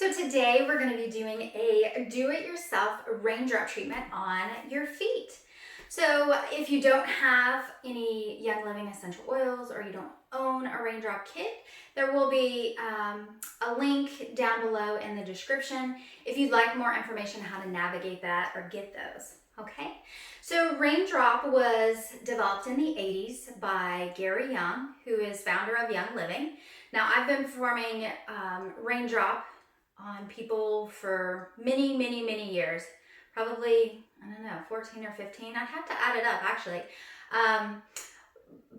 So today we're going to be doing a do-it-yourself raindrop treatment on your feet. So if you don't have any Young Living essential oils or you don't own a raindrop kit, there will be a link down below in the description if you'd like more information how to navigate that or get those. Okay, so Raindrop was developed in the 80s by Gary Young, who is founder of Young Living. Now I've been performing Raindrop on people for many years, probably, I don't know, 14 or 15. I'd have to add it up actually.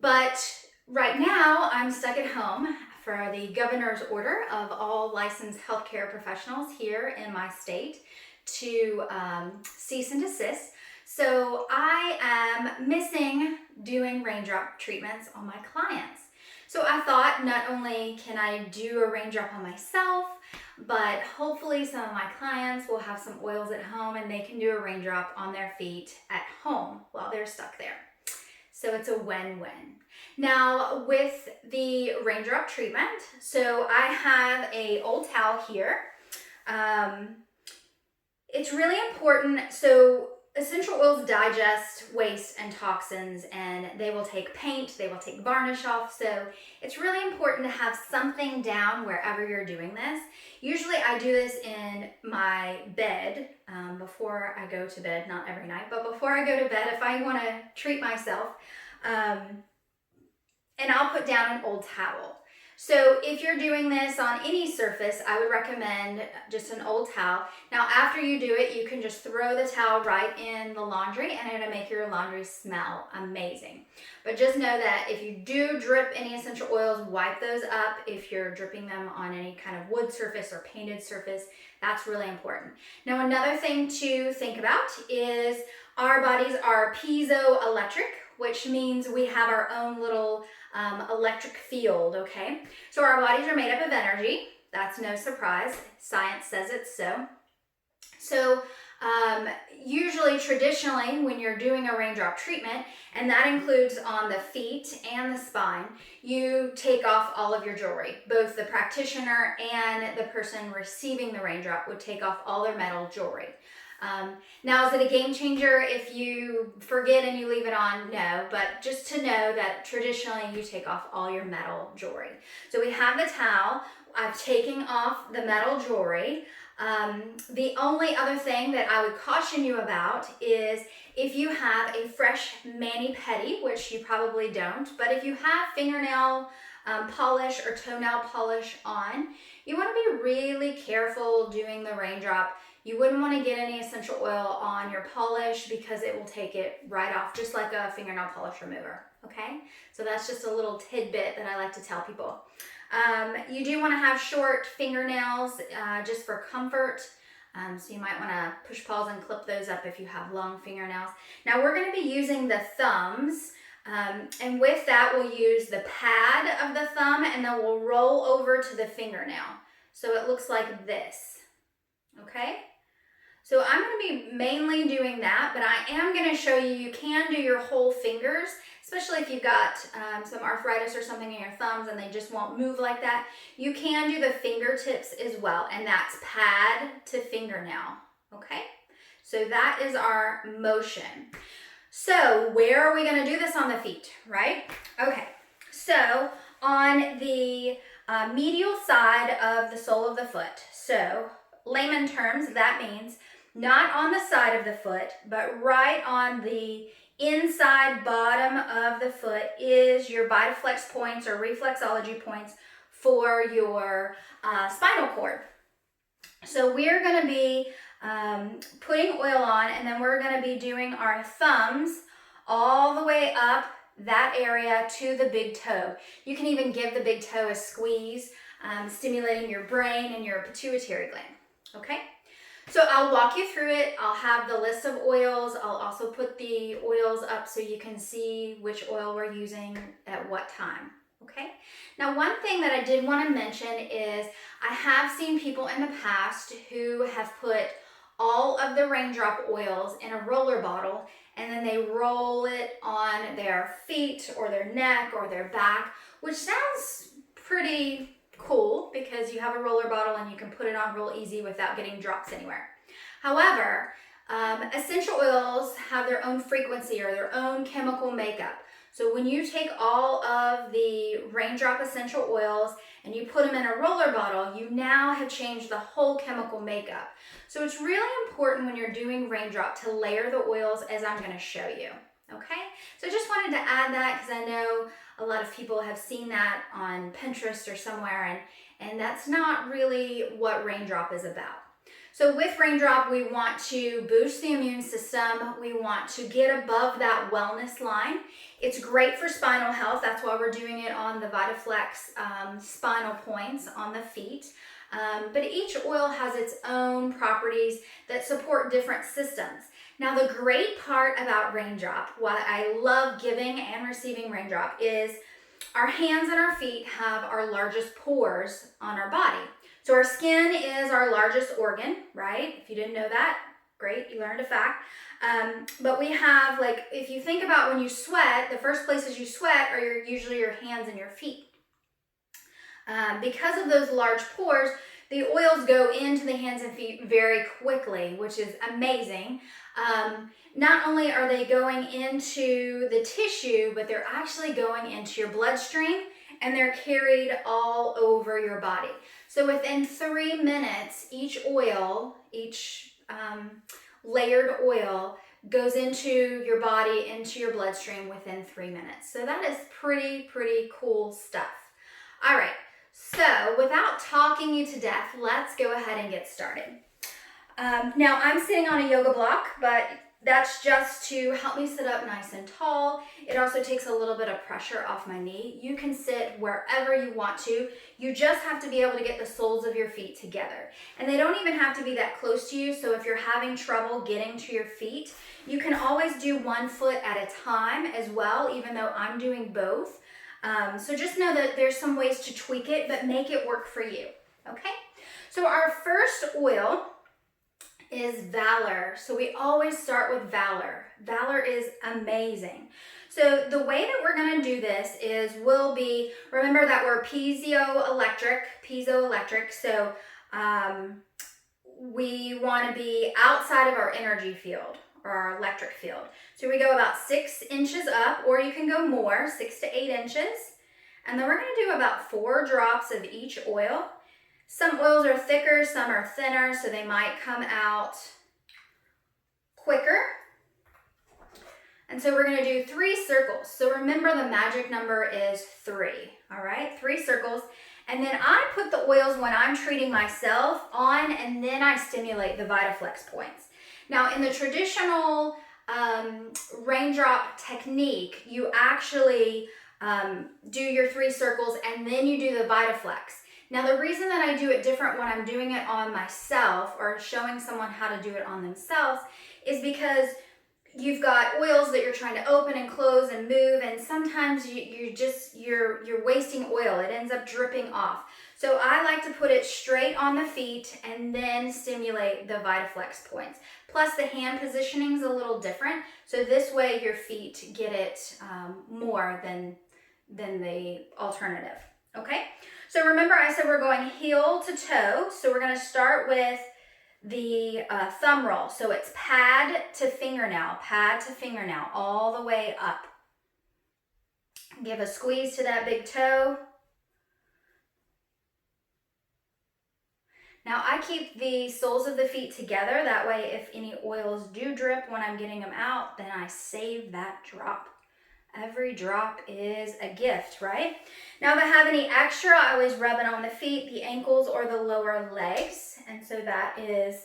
But right now I'm stuck at home for the governor's order of all licensed healthcare professionals here in my state to cease and desist. So I am missing doing raindrop treatments on my clients. So I thought not only can I do a raindrop on myself, but hopefully some of my clients will have some oils at home and they can do a raindrop on their feet at home while they're stuck there. So it's a win-win. Now with the raindrop treatment, so I have a old towel here. It's really important. So essential oils digest waste and toxins, and they will take paint, they will take varnish off. So it's really important to have something down wherever you're doing this. Usually I do this in my bed before I go to bed, not every night, but before I go to bed if I want to treat myself. And I'll put down an old towel. So if you're doing this on any surface, I would recommend just an old towel. Now after you do it, you can just throw the towel right in the laundry and it'll make your laundry smell amazing. But just know that if you do drip any essential oils, wipe those up. If you're dripping them on any kind of wood surface or painted surface, that's really important. Now another thing to think about is our bodies are piezoelectric, which means we have our own little electric field, okay? So our bodies are made up of energy. That's no surprise. Science says it's so. So usually, traditionally, when you're doing a raindrop treatment, and that includes on the feet and the spine, you take off all of your jewelry. Both the practitioner and the person receiving the raindrop would take off all their metal jewelry. Now, is it a game changer if you forget and you leave it on? No, but just to know that traditionally you take off all your metal jewelry. So we have the towel. I'm taking off the metal jewelry. The only other thing that I would caution you about is if you have a fresh mani-pedi, which you probably don't, but if you have fingernail polish or toenail polish on, you want to be really careful doing the raindrop. You wouldn't want to get any essential oil on your polish because it will take it right off, just like a fingernail polish remover, okay? So that's just a little tidbit that I like to tell people. You do want to have short fingernails just for comfort. So you might want to push pause and clip those up if you have long fingernails. Now we're going to be using the thumbs. And with that, we'll use the pad of the thumb and then we'll roll over to the fingernail. So it looks like this, okay? So I'm going to be mainly doing that, but I am going to show you, you can do your whole fingers, especially if you've got some arthritis or something in your thumbs and they just won't move like that. You can do the fingertips as well, and that's pad to fingernail, okay? So that is our motion. So where are we going to do this on the feet, right? Okay, so on the medial side of the sole of the foot. So layman terms, that means not on the side of the foot, but right on the inside bottom of the foot is your vitaflex points or reflexology points for your spinal cord. So we're going to be putting oil on, and then we're going to be doing our thumbs all the way up that area to the big toe. You can even give the big toe a squeeze, stimulating your brain and your pituitary gland, okay? So I'll walk you through it. I'll have the list of oils. I'll also put the oils up so you can see which oil we're using at what time, okay? Now, one thing that I did want to mention is I have seen people in the past who have put all of the raindrop oils in a roller bottle and then they roll it on their feet or their neck or their back, which sounds pretty cool because you have a roller bottle and you can put it on real easy without getting drops anywhere. However, essential oils have their own frequency or their own chemical makeup. So when you take all of the Raindrop essential oils and you put them in a roller bottle, you now have changed the whole chemical makeup. So it's really important when you're doing Raindrop to layer the oils as I'm going to show you. Okay, so I just wanted to add that because I know a lot of people have seen that on Pinterest or somewhere, and that's not really what Raindrop is about. So with Raindrop, we want to boost the immune system. We want to get above that wellness line. It's great for spinal health. That's why we're doing it on the vitaflex spinal points on the feet. But each oil has its own properties that support different systems. Now, the great part about Raindrop, what I love giving and receiving Raindrop, is our hands and our feet have our largest pores on our body. So our skin is our largest organ, right? If you didn't know that, great, you learned a fact. But we have, like, if you think about when you sweat, the first places you sweat are usually your hands and your feet. Because of those large pores, the oils go into the hands and feet very quickly, which is amazing. Not only are they going into the tissue, but they're actually going into your bloodstream and they're carried all over your body. So within 3 minutes, each oil, each layered oil goes into your body, into your bloodstream within 3 minutes. So that is pretty cool stuff. All right, so without talking you to death, let's go ahead and get started. Now I'm sitting on a yoga block, but that's just to help me sit up nice and tall. It also takes a little bit of pressure off my knee. You can sit wherever you want to. You just have to be able to get the soles of your feet together. And they don't even have to be that close to you. So if you're having trouble getting to your feet, you can always do one foot at a time as well, even though I'm doing both. So just know that there's some ways to tweak it, but make it work for you, okay? So our first oil is Valor. So we always start with Valor. Valor is amazing. So the way that we're going to do this is remember that we're piezoelectric. So we want to be outside of our energy field or our electric field. So we go about 6 inches up, or you can go more, 6 to 8 inches. And then we're going to do about 4 drops of each oil. Some oils are thicker, some are thinner, so they might come out quicker. And so we're going to do 3 circles. So remember the magic number is 3, all right? 3 circles. And then I put the oils when I'm treating myself on, and then I stimulate the vitaflex points. Now in the traditional Raindrop technique, you actually do your 3 circles and then you do the vitaflex. Now the reason that I do it different when I'm doing it on myself or showing someone how to do it on themselves is because you've got oils that you're trying to open and close and move, and sometimes you're wasting oil. It ends up dripping off. So I like to put it straight on the feet and then stimulate the vitaflex points. Plus the hand positioning is a little different. So this way your feet get it more than the alternative, okay? So remember I said we're going heel to toe. So we're gonna start with the thumb roll. So it's pad to fingernail, all the way up. Give a squeeze to that big toe. Now I keep the soles of the feet together. That way if any oils do drip when I'm getting them out, then I save that drop. Every drop is a gift, right? Now if I have any extra, I always rub it on the feet, the ankles, or the lower legs. And so that is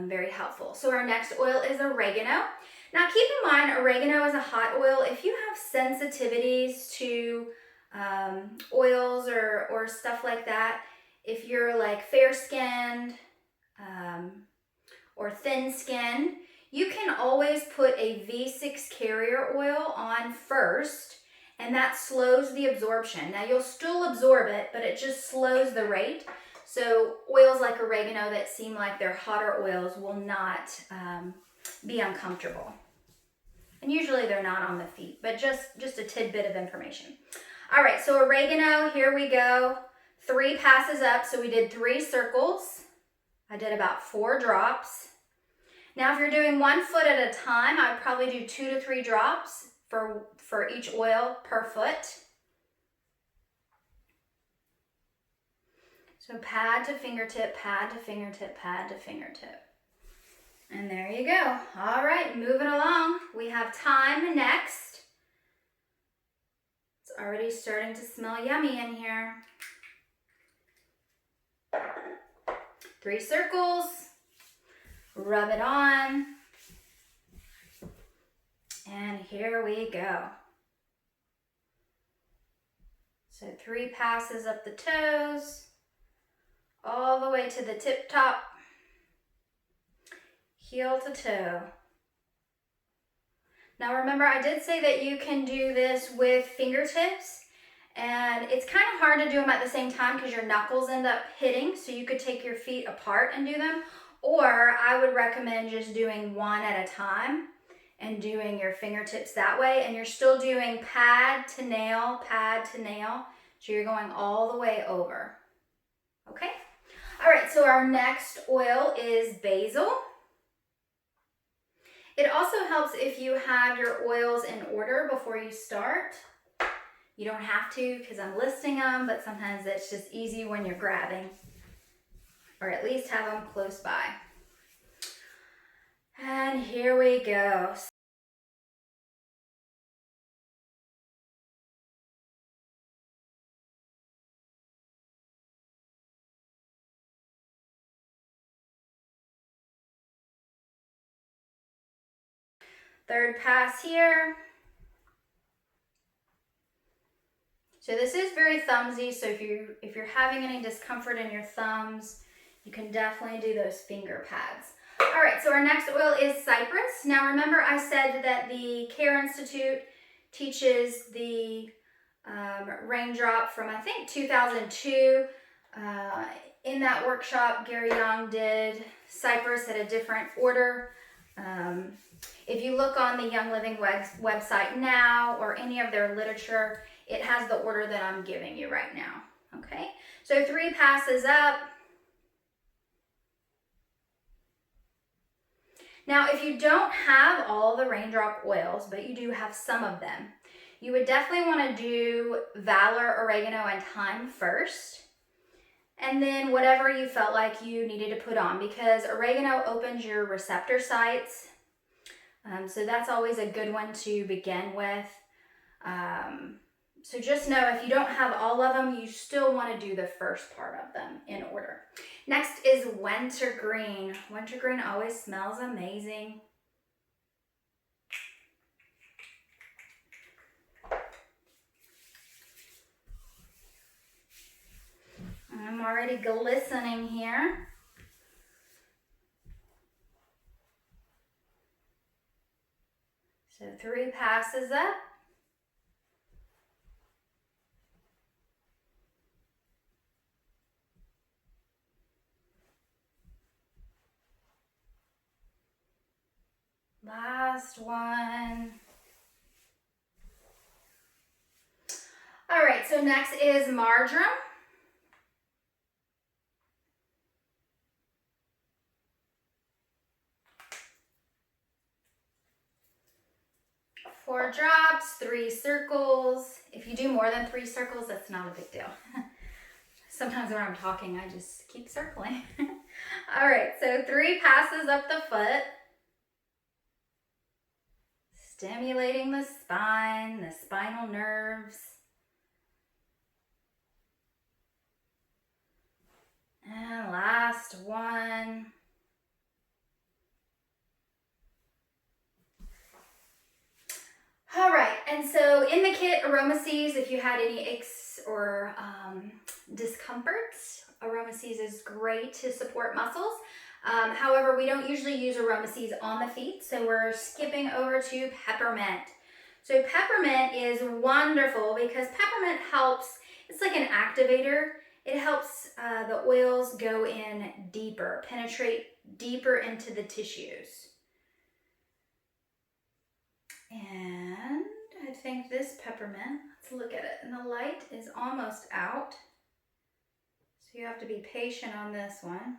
very helpful. So our next oil is oregano. Now keep in mind, oregano is a hot oil. If you have sensitivities to oils or stuff like that, if you're like fair-skinned or thin-skinned, you can always put a V6 carrier oil on first, and that slows the absorption. Now you'll still absorb it, but it just slows the rate. So oils like oregano that seem like they're hotter oils will not be uncomfortable. And usually they're not on the feet, but just a tidbit of information. All right, so oregano, here we go. 3 passes up, so we did 3 circles. I did about 4 drops. Now, if you're doing 1 foot at a time, I would probably do 2 to 3 drops for each oil per foot. So pad to fingertip, pad to fingertip, pad to fingertip. And there you go. All right, moving along. We have thyme next. It's already starting to smell yummy in here. 3 circles. Rub it on. And here we go. So 3 passes up the toes, all the way to the tip top, heel to toe. Now remember, I did say that you can do this with fingertips, and it's kind of hard to do them at the same time because your knuckles end up hitting, so you could take your feet apart and do them, or I would recommend just doing 1 at a time and doing your fingertips that way, and you're still doing pad to nail, so you're going all the way over. Okay? All right, so our next oil is basil. It also helps if you have your oils in order before you start. You don't have to because I'm listing them, but sometimes it's just easy when you're grabbing, or at least have them close by. And here we go. Third pass here. So this is very thumbsy, so if you're having any discomfort in your thumbs, you can definitely do those finger pads. All right, so our next oil is Cypress. Now remember I said that the Care Institute teaches the Raindrop from, I think, 2002. In that workshop, Gary Young did Cypress at a different order. If you look on the Young Living website now, or any of their literature, it has the order that I'm giving you right now, okay? So 3 passes up. Now, if you don't have all the Raindrop oils, but you do have some of them, you would definitely want to do Valor, Oregano, and Thyme first, and then whatever you felt like you needed to put on, because oregano opens your receptor sites. So that's always a good one to begin with. So just know if you don't have all of them, you still want to do the first part of them in order. Next is Wintergreen. Wintergreen always smells amazing. I'm already glistening here. So 3 passes up. Last one. All right, so next is Marjoram. Four drops, 3 circles. If you do more than 3 circles, that's not a big deal. Sometimes when I'm talking, I just keep circling. All right, so 3 passes up the foot. Stimulating the spine, the spinal nerves. And last one. All right, and so in the kit, Aromaseas, if you had any aches or discomforts, Aromaseas is great to support muscles. However, we don't usually use Aromaseas on the feet, so we're skipping over to Peppermint. So Peppermint is wonderful because Peppermint helps, it's like an activator. It helps the oils go in deeper, penetrate deeper into the tissues. And I think this peppermint, let's look at it, and the light is almost out. So you have to be patient on this one.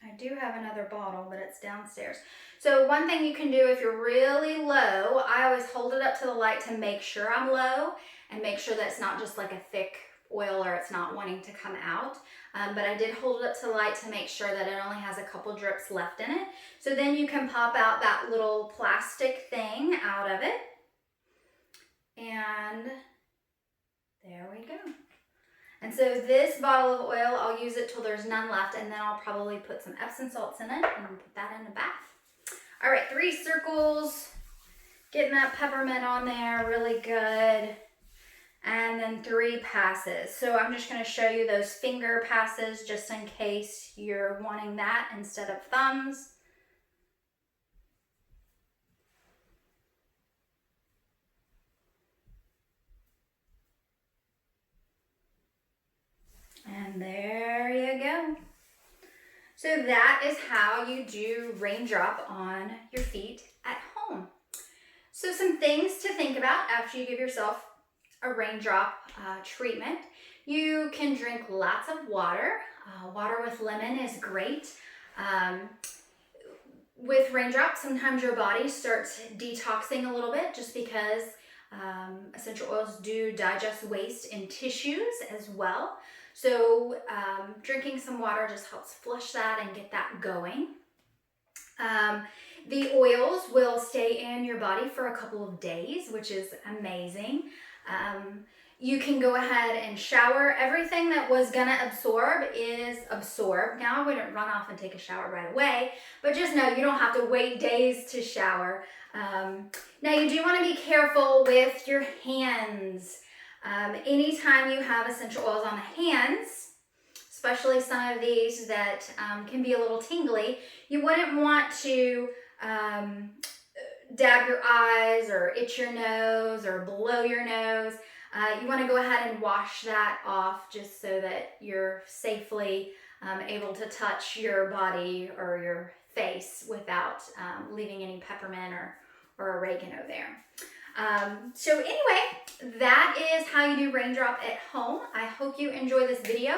I do have another bottle, but it's downstairs. So one thing you can do if you're really low, I always hold it up to the light to make sure I'm low and make sure that it's not just like a thick oil or it's not wanting to come out. But I did hold it up to the light to make sure that it only has a couple drips left in it. So then you can pop out that little plastic thing out of it. And there we go. And so this bottle of oil, I'll use it till there's none left, and then I'll probably put some Epsom salts in it and put that in the bath. All right, 3 circles, getting that peppermint on there, really good. And then 3 passes. So I'm just gonna show you those finger passes just in case you're wanting that instead of thumbs. And there you go. So that is how you do raindrop on your feet at home. So some things to think about after you give yourself a raindrop treatment. You can drink lots of water. Water with lemon is great. With raindrops, sometimes your body starts detoxing a little bit just because essential oils do digest waste in tissues as well. So drinking some water just helps flush that and get that going. The oils will stay in your body for a couple of days, which is amazing. You can go ahead and shower. Everything that was gonna absorb is absorbed. Now I wouldn't run off and take a shower right away, but just know you don't have to wait days to shower. Now you do wanna be careful with your hands. Anytime you have essential oils on the hands, especially some of these that can be a little tingly, you wouldn't want to dab your eyes or itch your nose or blow your nose. You want to go ahead and wash that off just so that you're safely able to touch your body or your face without leaving any peppermint or oregano there. So anyway, that is how you do raindrop at home. I hope you enjoy this video.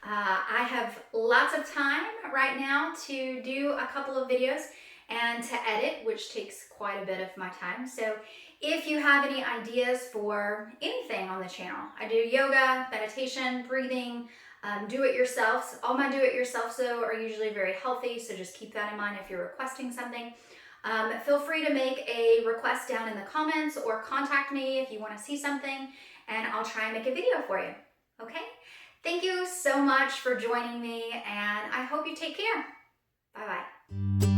I have lots of time right now to do a couple of videos and to edit, which takes quite a bit of my time. So if you have any ideas for anything on the channel, I do yoga, meditation, breathing, do-it-yourselfs. All my do-it-yourselfs though are usually very healthy, so just keep that in mind if you're requesting something. Feel free to make a request down in the comments or contact me if you want to see something, and I'll try and make a video for you. Okay? Thank you so much for joining me, and I hope you take care. Bye-bye.